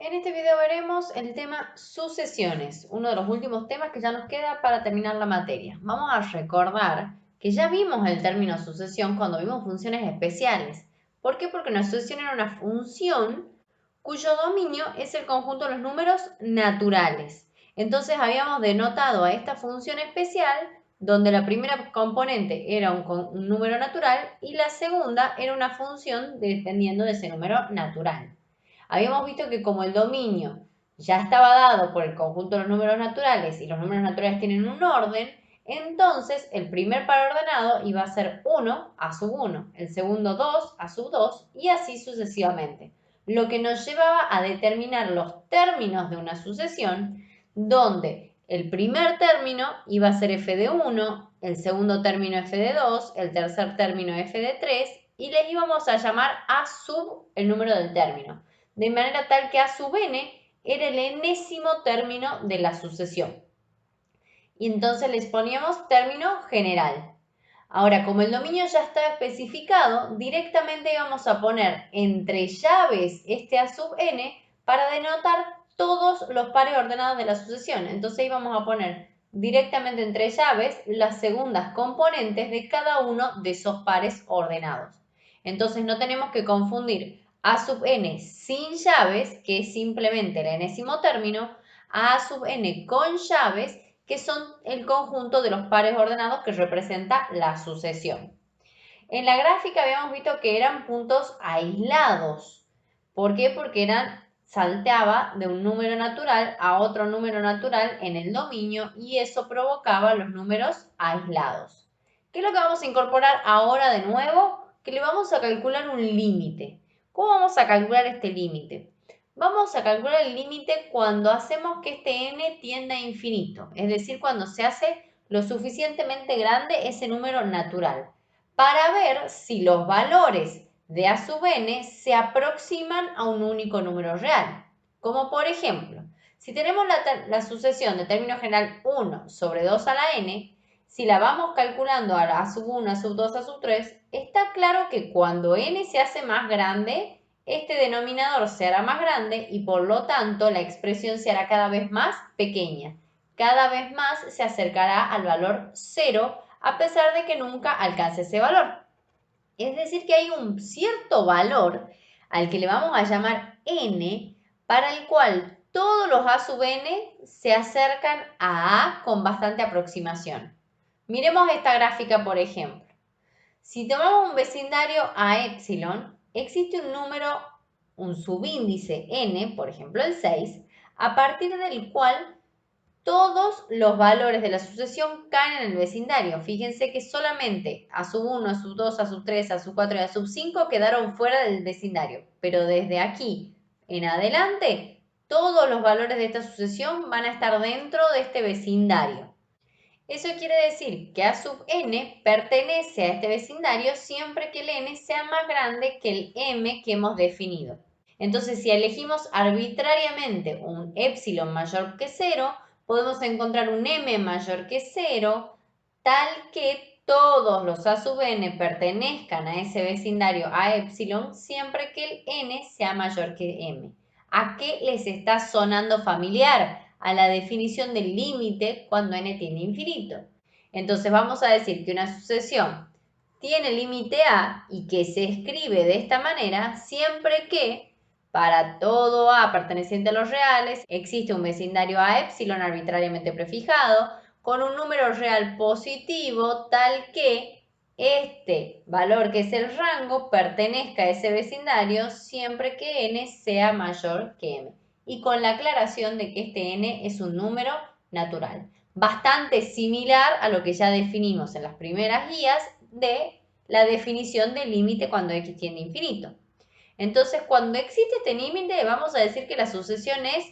En este video veremos el tema sucesiones, uno de los últimos temas que ya nos queda para terminar la materia. Vamos a recordar que ya vimos el término sucesión cuando vimos funciones especiales. ¿Por qué? Porque una sucesión era una función cuyo dominio es el conjunto de los números naturales. Entonces habíamos denotado a esta función especial donde la primera componente era un número natural y la segunda era una función dependiendo de ese número natural. Habíamos visto que como el dominio ya estaba dado por el conjunto de los números naturales y los números naturales tienen un orden, entonces el primer par ordenado iba a ser 1 a sub 1, el segundo 2 a sub 2 y así sucesivamente. Lo que nos llevaba a determinar los términos de una sucesión donde el primer término iba a ser f de 1, el segundo término f de 2, el tercer término f de 3 y les íbamos a llamar a sub el número del término, de manera tal que a sub n era el enésimo término de la sucesión. Y entonces les poníamos término general. Ahora, como el dominio ya estaba especificado, directamente íbamos a poner entre llaves este a sub n para denotar todos los pares ordenados de la sucesión. Entonces íbamos a poner directamente entre llaves las segundas componentes de cada uno de esos pares ordenados. Entonces no tenemos que confundir a sub n sin llaves, que es simplemente el enésimo término, a sub n con llaves, que son el conjunto de los pares ordenados que representa la sucesión. En la gráfica habíamos visto que eran puntos aislados. ¿Por qué? Porque saltaba de un número natural a otro número natural en el dominio y eso provocaba los números aislados. ¿Qué es lo que vamos a incorporar ahora de nuevo? Que le vamos a calcular un límite. ¿Cómo vamos a calcular este límite? Vamos a calcular el límite cuando hacemos que este n tienda a infinito, es decir, cuando se hace lo suficientemente grande ese número natural, para ver si los valores de a sub n se aproximan a un único número real. Como por ejemplo, si tenemos la sucesión de término general 1 sobre 2 a la n, si la vamos calculando a sub 1, a sub 2, a sub 3, está claro que cuando n se hace más grande, este denominador se hará más grande y por lo tanto la expresión se hará cada vez más pequeña. Cada vez más se acercará al valor 0 a pesar de que nunca alcance ese valor. Es decir, que hay un cierto valor al que le vamos a llamar n, para el cual todos los a sub n se acercan a a con bastante aproximación. Miremos esta gráfica, por ejemplo. Si tomamos un vecindario a epsilon, existe un número, un subíndice n, por ejemplo el 6, a partir del cual todos los valores de la sucesión caen en el vecindario. Fíjense que solamente a sub 1, a sub 2, a sub 3, a sub 4 y a sub 5 quedaron fuera del vecindario. Pero desde aquí en adelante, todos los valores de esta sucesión van a estar dentro de este vecindario. Eso quiere decir que a sub n pertenece a este vecindario siempre que el n sea más grande que el m que hemos definido. Entonces, si elegimos arbitrariamente un epsilon mayor que 0, podemos encontrar un m mayor que 0, tal que todos los a sub n pertenezcan a ese vecindario a epsilon siempre que el n sea mayor que m. ¿A qué les está sonando familiar? A la definición del límite cuando n tiende a infinito. Entonces vamos a decir que una sucesión tiene límite a y que se escribe de esta manera siempre que para todo a perteneciente a los reales existe un vecindario a epsilon arbitrariamente prefijado con un número real positivo tal que este valor que es el rango pertenezca a ese vecindario siempre que n sea mayor que m y con la aclaración de que este n es un número natural. Bastante similar a lo que ya definimos en las primeras guías de la definición del límite cuando x tiende a infinito. Entonces, cuando existe este límite, vamos a decir que la sucesión es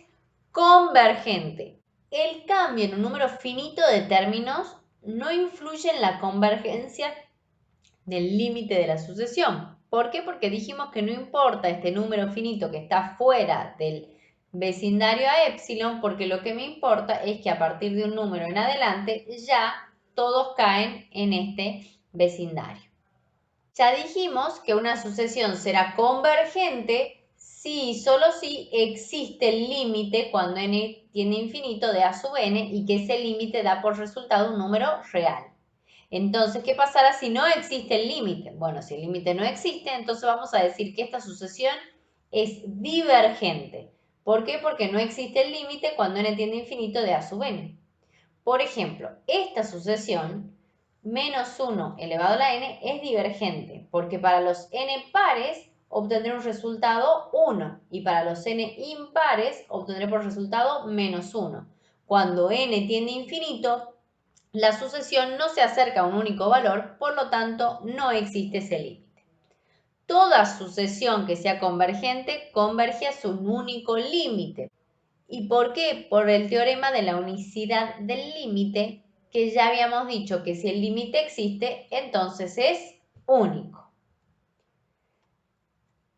convergente. El cambio en un número finito de términos no influye en la convergencia del límite de la sucesión. ¿Por qué? Porque dijimos que no importa este número finito que está fuera del vecindario a epsilon, porque lo que me importa es que a partir de un número en adelante ya todos caen en este vecindario. Ya dijimos que una sucesión será convergente si y solo si existe el límite cuando n tiende a infinito de a sub n y que ese límite da por resultado un número real. Entonces, ¿qué pasará si no existe el límite? Bueno, si el límite no existe, entonces vamos a decir que esta sucesión es divergente. ¿Por qué? Porque no existe el límite cuando n tiende a infinito de a sub n. Por ejemplo, esta sucesión, menos 1 elevado a la n, es divergente, porque para los n pares obtendré un resultado 1 y para los n impares obtendré por resultado menos 1. Cuando n tiende a infinito, la sucesión no se acerca a un único valor, por lo tanto no existe ese límite. Toda sucesión que sea convergente converge hacia un único límite. ¿Y por qué? Por el teorema de la unicidad del límite, que ya habíamos dicho que si el límite existe, entonces es único.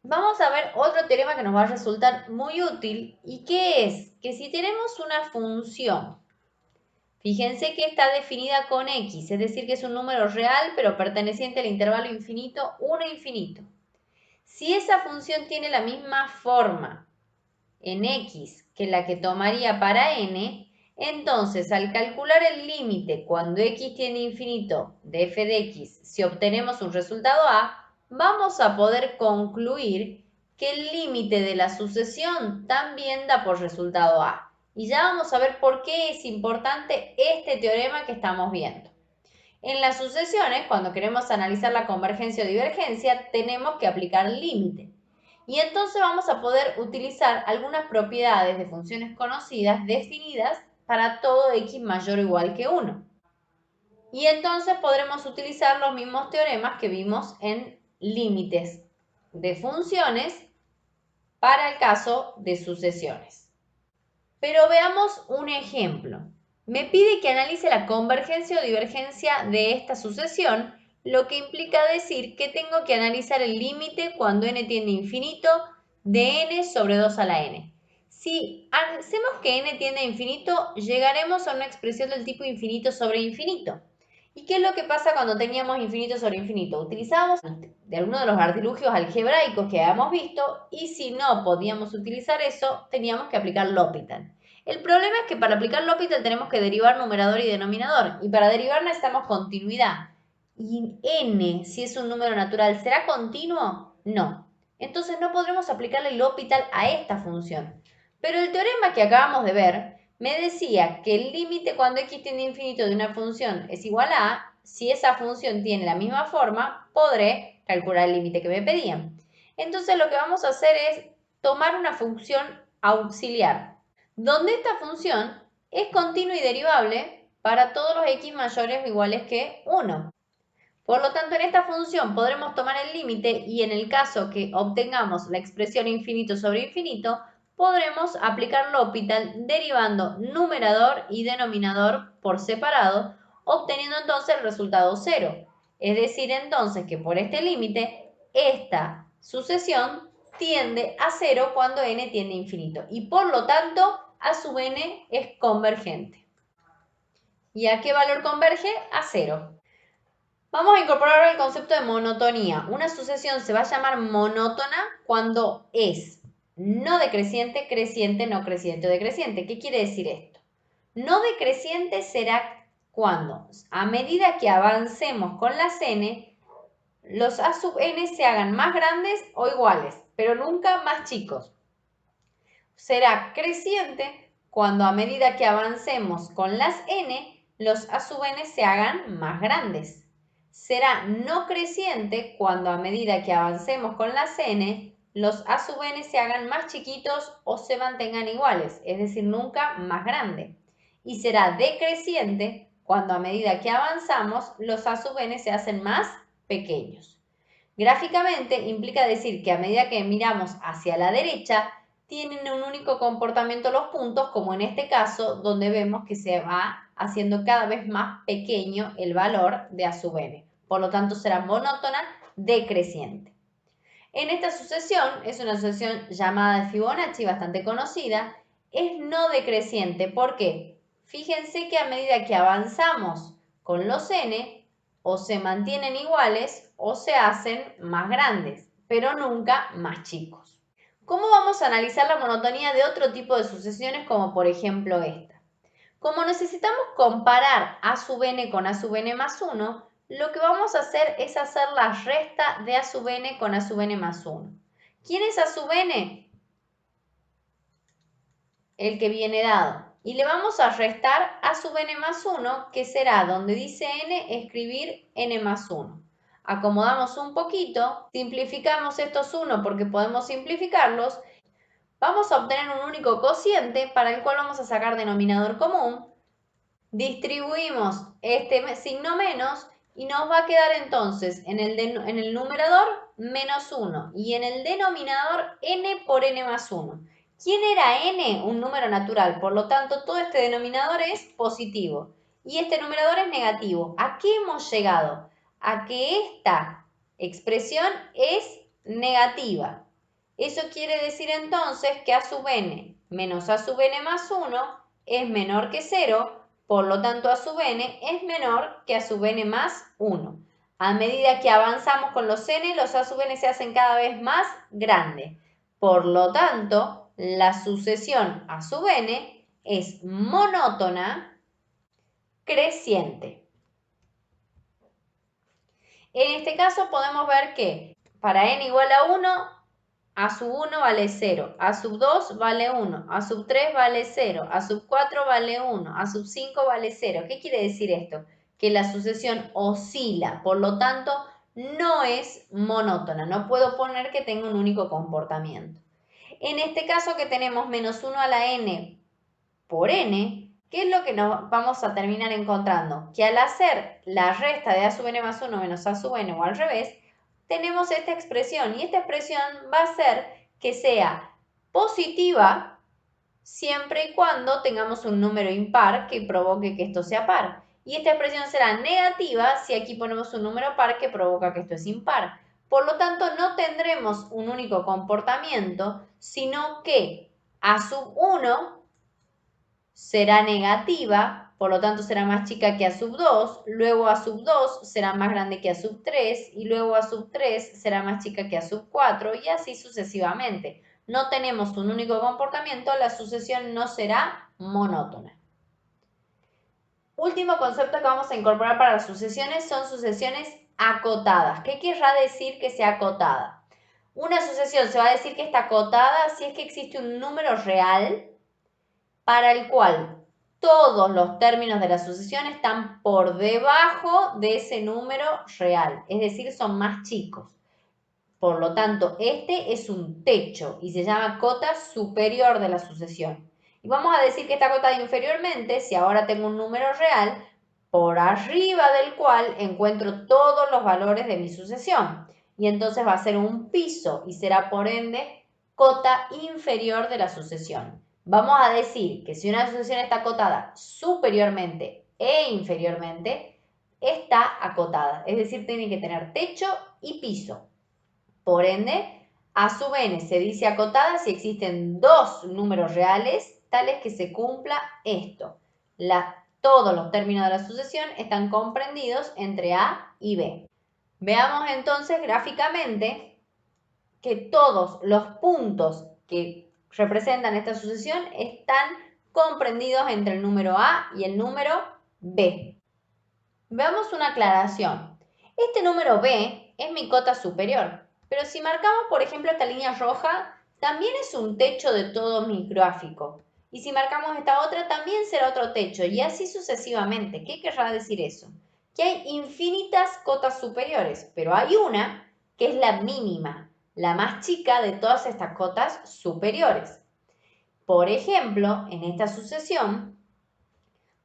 Vamos a ver otro teorema que nos va a resultar muy útil, y que es que si tenemos una función, fíjense que está definida con x, es decir, que es un número real, pero perteneciente al intervalo infinito 1 infinito. Si esa función tiene la misma forma en x que la que tomaría para n, entonces al calcular el límite cuando x tiende a infinito de f de x, si obtenemos un resultado a, vamos a poder concluir que el límite de la sucesión también da por resultado a. Y ya vamos a ver por qué es importante este teorema que estamos viendo. En las sucesiones, cuando queremos analizar la convergencia o divergencia, tenemos que aplicar límite. Y entonces vamos a poder utilizar algunas propiedades de funciones conocidas definidas para todo x mayor o igual que 1. Y entonces podremos utilizar los mismos teoremas que vimos en límites de funciones para el caso de sucesiones. Pero veamos un ejemplo. Me pide que analice la convergencia o divergencia de esta sucesión, lo que implica decir que tengo que analizar el límite cuando n tiende a infinito de n sobre 2 a la n. Si hacemos que n tiende a infinito, llegaremos a una expresión del tipo infinito sobre infinito. ¿Y qué es lo que pasa cuando teníamos infinito sobre infinito? Utilizábamos de alguno de los artilugios algebraicos que habíamos visto, y si no podíamos utilizar eso, teníamos que aplicar L'Hopital. El problema es que para aplicar L'Hopital tenemos que derivar numerador y denominador, y para derivar necesitamos continuidad. ¿Y n, si es un número natural, será continuo? No. Entonces no podremos aplicarle L'Hopital a esta función. Pero el teorema que acabamos de ver me decía que el límite cuando x tiende a infinito de una función es igual a, si esa función tiene la misma forma, podré calcular el límite que me pedían. Entonces lo que vamos a hacer es tomar una función auxiliar, donde esta función es continua y derivable para todos los x mayores o iguales que 1. Por lo tanto, en esta función podremos tomar el límite y en el caso que obtengamos la expresión infinito sobre infinito, podremos aplicar L'Hopital derivando numerador y denominador por separado, obteniendo entonces el resultado 0. Es decir, entonces que por este límite, esta sucesión tiende a 0 cuando n tiende a infinito y por lo tanto a sub n es convergente. ¿Y a qué valor converge? A 0. Vamos a incorporar ahora el concepto de monotonía. Una sucesión se va a llamar monótona cuando es no decreciente, creciente, no creciente o decreciente. ¿Qué quiere decir esto? No decreciente será cuando, a medida que avancemos con las n, los a sub n se hagan más grandes o iguales, pero nunca más chicos. Será creciente cuando a medida que avancemos con las n, los a sub n se hagan más grandes. Será no creciente cuando a medida que avancemos con las n, los a sub n se hagan más chiquitos o se mantengan iguales, es decir, nunca más grande. Y será decreciente cuando a medida que avanzamos, los a sub n se hacen más pequeños. Gráficamente implica decir que a medida que miramos hacia la derecha, tienen un único comportamiento los puntos, como en este caso, donde vemos que se va haciendo cada vez más pequeño el valor de a sub n. Por lo tanto, será monótona decreciente. En esta sucesión, es una sucesión llamada de Fibonacci, bastante conocida, es no decreciente. ¿Por qué? Fíjense que a medida que avanzamos con los n, o se mantienen iguales o se hacen más grandes, pero nunca más chicos. ¿Cómo vamos a analizar la monotonía de otro tipo de sucesiones como por ejemplo esta? Como necesitamos comparar a sub n con a sub n más 1, lo que vamos a hacer es hacer la resta de a sub n con a sub n más 1. ¿Quién es a sub n? El que viene dado. Y le vamos a restar a sub n más 1, que será donde dice n, escribir n más 1. Acomodamos un poquito, simplificamos estos 1 porque podemos simplificarlos. Vamos a obtener un único cociente para el cual vamos a sacar denominador común. Distribuimos este signo menos y nos va a quedar entonces en el numerador menos 1 y en el denominador n por n más 1. ¿Quién era n? Un número natural, por lo tanto todo este denominador es positivo y este numerador es negativo. ¿A qué hemos llegado? A que esta expresión es negativa. Eso quiere decir entonces que a sub n menos a sub n más 1 es menor que 0, por lo tanto a sub n es menor que a sub n más 1. A medida que avanzamos con los n, los a sub n se hacen cada vez más grandes. Por lo tanto, la sucesión a sub n es monótona creciente. En este caso podemos ver que para n igual a 1, a sub 1 vale 0, a sub 2 vale 1, a sub 3 vale 0, a sub 4 vale 1, a sub 5 vale 0. ¿Qué quiere decir esto? Que la sucesión oscila, por lo tanto no es monótona, no puedo poner que tenga un único comportamiento. En este caso que tenemos menos 1 a la n por n, ¿qué es lo que nos vamos a terminar encontrando? Que al hacer la resta de a sub n más 1 menos a sub n o al revés, tenemos esta expresión y esta expresión va a ser que sea positiva siempre y cuando tengamos un número impar que provoque que esto sea par. Y esta expresión será negativa si aquí ponemos un número par que provoca que esto es impar. Por lo tanto, no tendremos un único comportamiento, sino que a sub 1 será negativa, por lo tanto será más chica que a sub 2, luego a sub 2 será más grande que a sub 3 y luego a sub 3 será más chica que a sub 4 y así sucesivamente. No tenemos un único comportamiento, la sucesión no será monótona. Último concepto que vamos a incorporar para las sucesiones son sucesiones acotadas. ¿Qué querrá decir que sea acotada? Una sucesión se va a decir que está acotada si es que existe un número real para el cual todos los términos de la sucesión están por debajo de ese número real, es decir, son más chicos. Por lo tanto, este es un techo y se llama cota superior de la sucesión. Y vamos a decir que está acotada inferiormente si ahora tengo un número real por arriba del cual encuentro todos los valores de mi sucesión. Y entonces va a ser un piso y será por ende cota inferior de la sucesión. Vamos a decir que si una sucesión está acotada superiormente e inferiormente, está acotada. Es decir, tiene que tener techo y piso. Por ende, a sub n se dice acotada si existen dos números reales tales que se cumpla esto. Todos los términos de la sucesión están comprendidos entre A y B. Veamos entonces gráficamente que todos los puntos que representan esta sucesión están comprendidos entre el número A y el número B. Veamos una aclaración. Este número B es mi cota superior, pero si marcamos, por ejemplo, esta línea roja, también es un techo de todo mi gráfico. Y si marcamos esta otra, también será otro techo, y así sucesivamente. ¿Qué querrá decir eso? Que hay infinitas cotas superiores, pero hay una que es la mínima, la más chica de todas estas cotas superiores. Por ejemplo, en esta sucesión,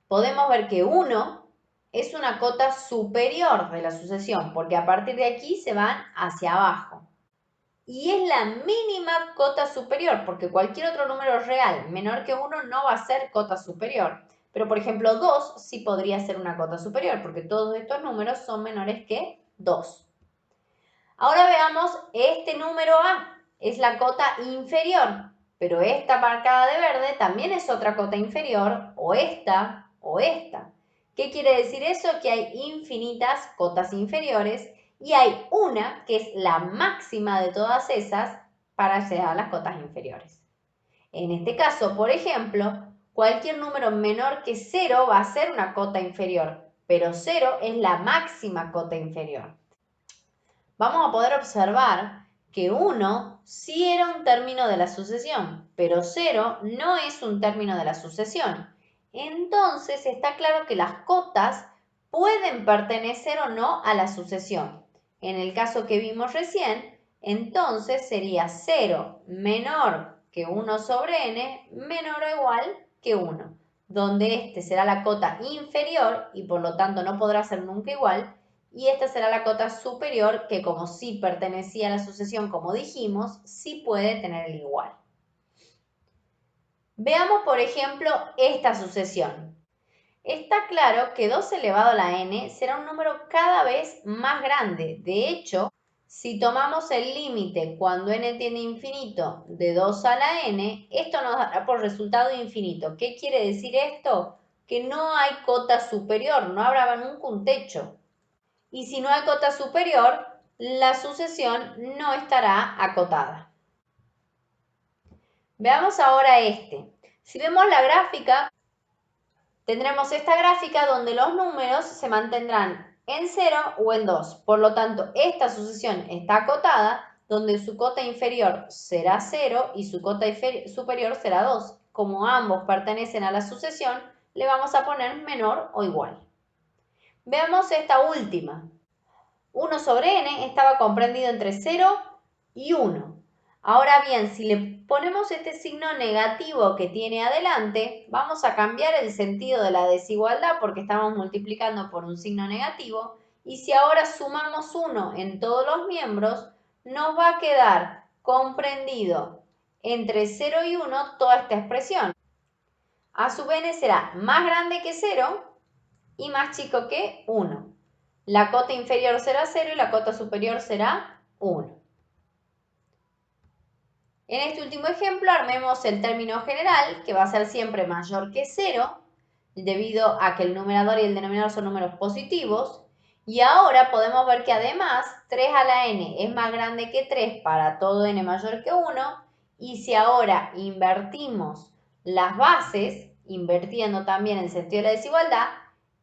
podemos ver que 1 es una cota superior de la sucesión, porque a partir de aquí se van hacia abajo. Y es la mínima cota superior, porque cualquier otro número real menor que 1 no va a ser cota superior. Pero, por ejemplo, 2 sí podría ser una cota superior, porque todos estos números son menores que 2. Ahora veamos este número A, es la cota inferior, pero esta marcada de verde también es otra cota inferior, o esta, o esta. ¿Qué quiere decir eso? Que hay infinitas cotas inferiores y hay una que es la máxima de todas esas, para llegar a las cotas inferiores. En este caso, por ejemplo, cualquier número menor que 0 va a ser una cota inferior, pero 0 es la máxima cota inferior. Vamos a poder observar que 1 sí era un término de la sucesión, pero 0 no es un término de la sucesión. Entonces está claro que las cotas pueden pertenecer o no a la sucesión. En el caso que vimos recién, entonces sería 0 menor que 1 sobre n menor o igual que 1, donde este será la cota inferior y por lo tanto no podrá ser nunca igual, y esta será la cota superior que, como sí pertenecía a la sucesión, como dijimos, sí puede tener el igual. Veamos, por ejemplo, esta sucesión. Está claro que 2 elevado a la n será un número cada vez más grande. De hecho, si tomamos el límite cuando n tiende a infinito de 2 a la n, esto nos dará por resultado infinito. ¿Qué quiere decir esto? Que no hay cota superior, no habrá nunca un techo. Y si no hay cota superior, la sucesión no estará acotada. Veamos ahora este. Si vemos la gráfica, tendremos esta gráfica donde los números se mantendrán en 0 o en 2. Por lo tanto, esta sucesión está acotada, donde su cota inferior será 0 y su cota superior será 2. Como ambos pertenecen a la sucesión, le vamos a poner menor o igual. Veamos esta última. 1 sobre n estaba comprendido entre 0 y 1. Ahora bien, si le ponemos este signo negativo que tiene adelante, vamos a cambiar el sentido de la desigualdad porque estamos multiplicando por un signo negativo. Y si ahora sumamos 1 en todos los miembros, nos va a quedar comprendido entre 0 y 1 toda esta expresión. A su vez, n será más grande que 0 y más chico que 1. La cota inferior será 0 y la cota superior será 1. En este último ejemplo, armemos el término general, que va a ser siempre mayor que 0, debido a que el numerador y el denominador son números positivos. Y ahora podemos ver que además 3 a la n es más grande que 3 para todo n mayor que 1. Y si ahora invertimos las bases, invirtiendo también el sentido de la desigualdad,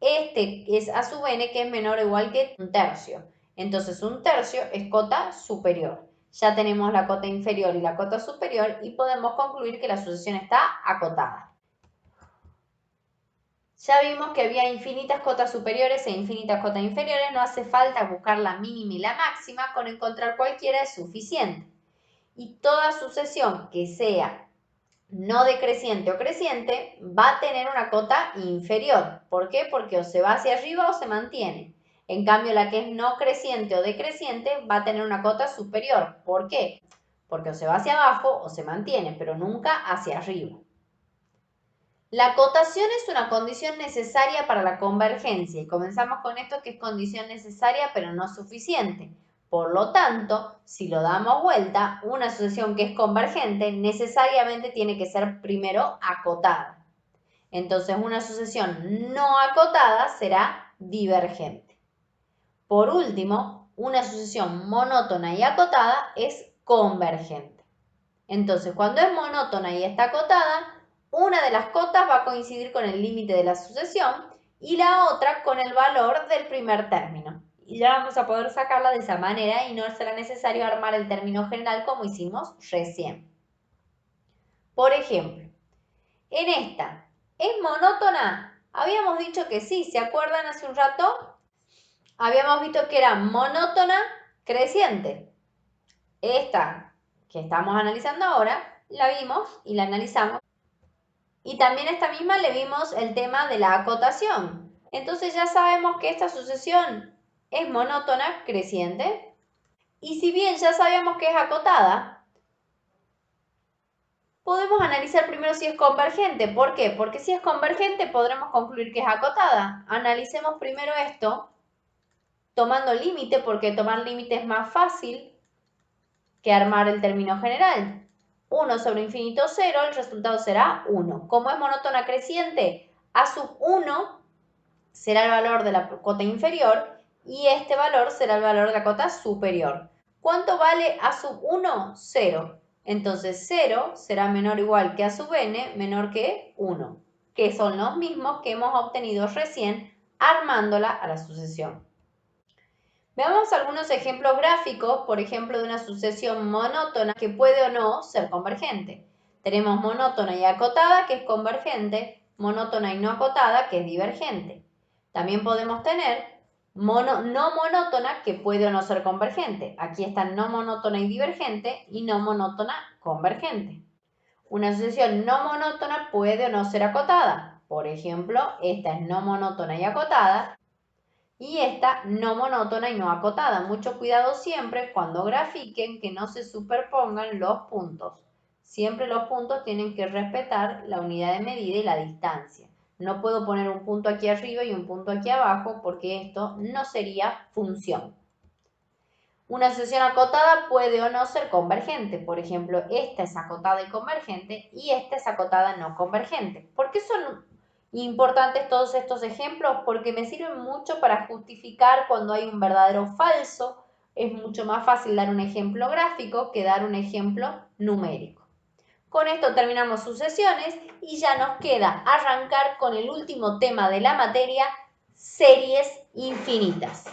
este es a su n que es menor o igual que un tercio. Entonces un tercio es cota superior. Ya tenemos la cota inferior y la cota superior y podemos concluir que la sucesión está acotada. Ya vimos que había infinitas cotas superiores e infinitas cotas inferiores. No hace falta buscar la mínima y la máxima, con encontrar cualquiera es suficiente. Y toda sucesión que sea no decreciente o creciente va a tener una cota inferior. ¿Por qué? Porque o se va hacia arriba o se mantiene. En cambio, la que es no creciente o decreciente va a tener una cota superior. ¿Por qué? Porque o se va hacia abajo o se mantiene, pero nunca hacia arriba. La acotación es una condición necesaria para la convergencia y comenzamos con esto que es condición necesaria pero no suficiente. Por lo tanto, si lo damos vuelta, una sucesión que es convergente necesariamente tiene que ser primero acotada. Entonces, una sucesión no acotada será divergente. Por último, una sucesión monótona y acotada es convergente. Entonces, cuando es monótona y está acotada, una de las cotas va a coincidir con el límite de la sucesión y la otra con el valor del primer término. Y ya vamos a poder sacarla de esa manera y no será necesario armar el término general como hicimos recién. Por ejemplo, en esta, ¿es monótona? Habíamos dicho que sí, ¿se acuerdan hace un rato? Habíamos visto que era monótona creciente. Esta que estamos analizando ahora, la vimos y la analizamos. Y también a esta misma le vimos el tema de la acotación. Entonces ya sabemos que esta sucesión es monótona creciente. Y si bien ya sabemos que es acotada, podemos analizar primero si es convergente. ¿Por qué? Porque si es convergente podremos concluir que es acotada. Analicemos primero esto tomando límite, porque tomar límite es más fácil que armar el término general. 1 sobre infinito 0, el resultado será 1. Como es monótona creciente, A sub 1 será el valor de la cota inferior y este valor será el valor de la cota superior. ¿Cuánto vale A sub 1? 0. Entonces 0 será menor o igual que a sub n menor que 1, que son los mismos que hemos obtenido recién armándola a la sucesión. Veamos algunos ejemplos gráficos, por ejemplo, de una sucesión monótona que puede o no ser convergente. Tenemos monótona y acotada, que es convergente, monótona y no acotada, que es divergente. También podemos tener no monótona, que puede o no ser convergente. Aquí están no monótona y divergente y no monótona convergente. Una sucesión no monótona puede o no ser acotada. Por ejemplo, esta es no monótona y acotada y esta no monótona y no acotada. Mucho cuidado siempre cuando grafiquen que no se superpongan los puntos. Siempre los puntos tienen que respetar la unidad de medida y la distancia. No puedo poner un punto aquí arriba y un punto aquí abajo porque esto no sería función. Una sucesión acotada puede o no ser convergente. Por ejemplo, esta es acotada y convergente y esta es acotada no convergente. ¿Por qué son importantes todos estos ejemplos? Porque me sirven mucho para justificar cuando hay un verdadero o falso. Es mucho más fácil dar un ejemplo gráfico que dar un ejemplo numérico. Con esto terminamos sucesiones y ya nos queda arrancar con el último tema de la materia, series infinitas.